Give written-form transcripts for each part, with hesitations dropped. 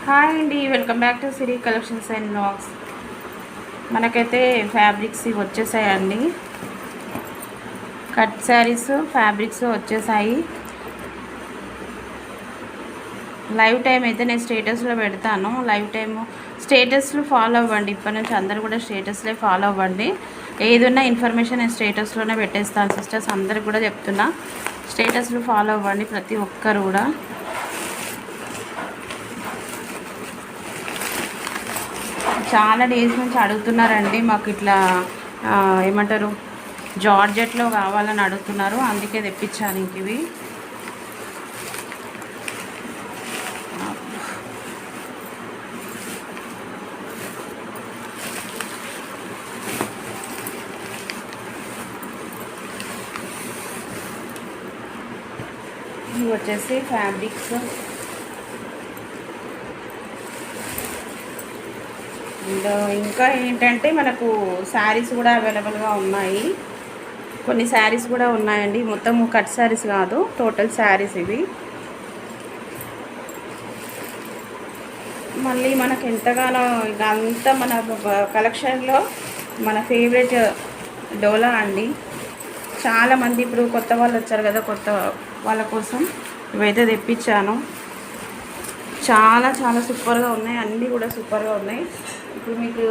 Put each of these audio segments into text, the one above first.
Hi అండి, welcome back to Siri collections and vlogs. మనకైతే fabrics ఇవి వచ్చేసాయండి. కట్ శారీస్ ఫ్యాబ్రిక్స్ వచ్చేసాయి. లైవ్ టైం అయితే నేను స్టేటస్లో పెడతాను. లైవ్ టైము స్టేటస్లు ఫాలో అవ్వండి. ఇప్పటి నుంచి అందరూ కూడా స్టేటస్లే ఫాలో అవ్వండి. ఏదున్నా ఇన్ఫర్మేషన్ నేను స్టేటస్లోనే పెట్టేస్తాను. సిస్టర్స్ అందరికి కూడా చెప్తున్నా, స్టేటస్లు ఫాలో అవ్వండి ప్రతి ఒక్కరు కూడా. చాలా డేస్ నుంచి అడుగుతున్నారండి, మాకు ఇట్లా ఏమంటారు జార్జెట్లో కావాలని అడుగుతున్నారు, అందుకే తెప్పించాను ఇంక ఇవి. ఇవి వచ్చేసి ఫ్యాబ్రిక్స్. అండ్ ఇంకా ఏంటంటే మనకు శారీస్ కూడా అవైలబుల్గా ఉన్నాయి. కొన్ని శారీస్ కూడా ఉన్నాయండి, మొత్తం కట్ శారీస్ కాదు, టోటల్ శారీస్ ఇవి. మళ్ళీ మనకు ఎంతగానో ఇక అంతా మన కలెక్షన్లో మన ఫేవరెట్ డోలా అండి. చాలామంది ఇప్పుడు కొత్త వాళ్ళు వచ్చారు కదా, కొత్త వాళ్ళ కోసం ఇవైతే తెప్పించాను. చాలా చాలా సూపర్గా ఉన్నాయి, అన్నీ కూడా సూపర్గా ఉన్నాయి. ఇప్పుడు మీకు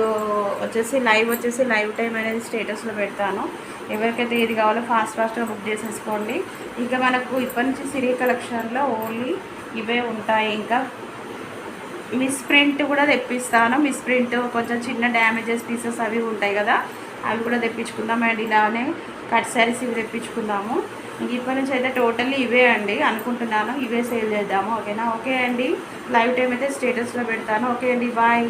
వచ్చేసి లైవ్ టైం అనేది స్టేటస్లో పెడతాను. ఎవరికైతే ఏది కావాలో ఫాస్ట్గా బుక్ చేసేసుకోండి. ఇంకా మనకు ఇప్పటి నుంచి సిరి కలెక్షన్లో ఓన్లీ ఇవే ఉంటాయి. ఇంకా మిస్ ప్రింట్ కూడా తెప్పిస్తాను. మిస్ ప్రింట్ కొంచెం చిన్న డ్యామేజెస్ పీసెస్ అవి ఉంటాయి కదా, అవి కూడా తెప్పించుకుందాం. అండ్ ఇలానే కట్ శారీస్ ఇవి తెప్పించుకుందాము. ఇంక ఇప్పటి నుంచి అయితే టోటల్లీ ఇవే అండి అనుకుంటున్నాను, ఇవే సేల్ చేద్దాము. ఓకేనా? ఓకే అండి, లైవ్ టైం అయితే స్టేటస్లో పెడతాను. ఓకే అండి, బాయ్.